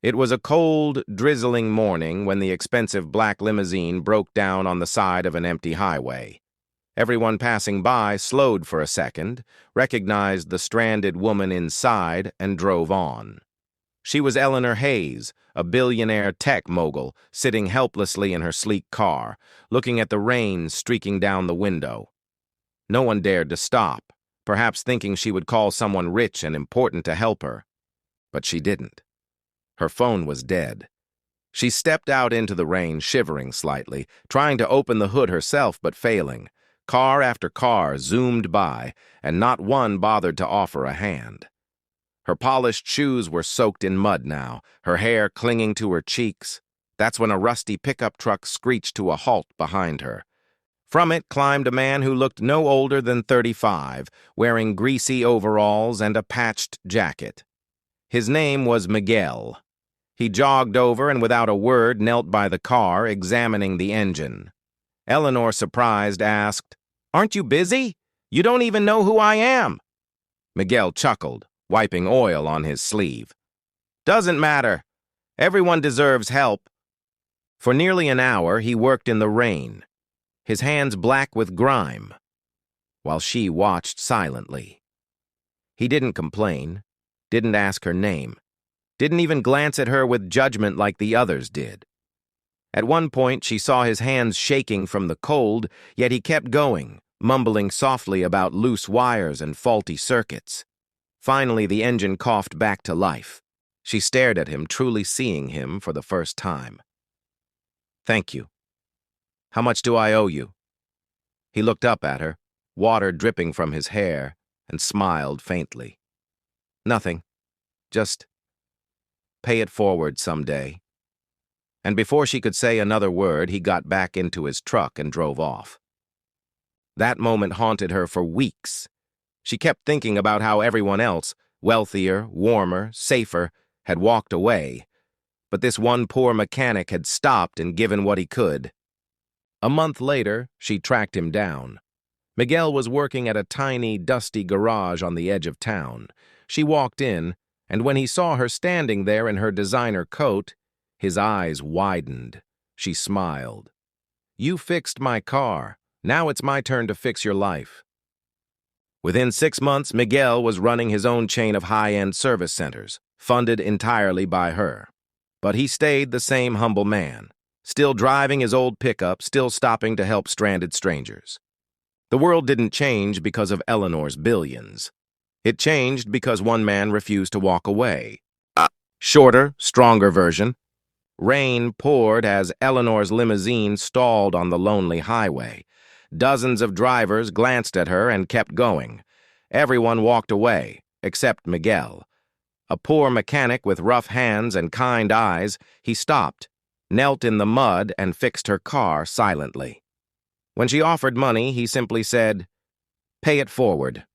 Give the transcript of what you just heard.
It was a cold, drizzling morning when the expensive black limousine broke down on the side of an empty highway. Everyone passing by slowed for a second, recognized the stranded woman inside, and drove on. She was Eleanor Hayes, a billionaire tech mogul, sitting helplessly in her sleek car, looking at the rain streaking down the window. No one dared to stop, perhaps thinking she would call someone rich and important to help her. But she didn't. Her phone was dead. She stepped out into the rain, shivering slightly, trying to open the hood herself but failing. Car after car zoomed by, and not one bothered to offer a hand. Her polished shoes were soaked in mud now, her hair clinging to her cheeks. That's when a rusty pickup truck screeched to a halt behind her. From it climbed a man who looked no older than 35, wearing greasy overalls and a patched jacket. His name was Miguel. He jogged over and without a word knelt by the car, examining the engine. Eleanor, surprised, asked, "Aren't you busy? You don't even know who I am." Miguel chuckled, wiping oil on his sleeve. "Doesn't matter. Everyone deserves help." For nearly an hour, he worked in the rain, his hands black with grime, while she watched silently. He didn't complain, didn't ask her name, didn't even glance at her with judgment like the others did. At one point, she saw his hands shaking from the cold, yet he kept going, mumbling softly about loose wires and faulty circuits. Finally, the engine coughed back to life. She stared at him, truly seeing him for the first time. "Thank you. How much do I owe you?" He looked up at her, water dripping from his hair, and smiled faintly. "Nothing. Just pay it forward someday." And before she could say another word, he got back into his truck and drove off. That moment haunted her for weeks. She kept thinking about how everyone else, wealthier, warmer, safer, had walked away. But this one poor mechanic had stopped and given what he could. A month later, she tracked him down. Miguel was working at a tiny, dusty garage on the edge of town. She walked in, and when he saw her standing there in her designer coat, his eyes widened. She smiled. "You fixed my car. Now it's my turn to fix your life." Within 6 months, Miguel was running his own chain of high-end service centers, funded entirely by her. But he stayed the same humble man, still driving his old pickup, still stopping to help stranded strangers. The world didn't change because of Eleanor's billions. It changed because one man refused to walk away. A shorter, stronger version. Rain poured as Eleanor's limousine stalled on the lonely highway. Dozens of drivers glanced at her and kept going. Everyone walked away, except Miguel. A poor mechanic with rough hands and kind eyes, he stopped, knelt in the mud, and fixed her car silently. When she offered money, he simply said, "Pay it forward."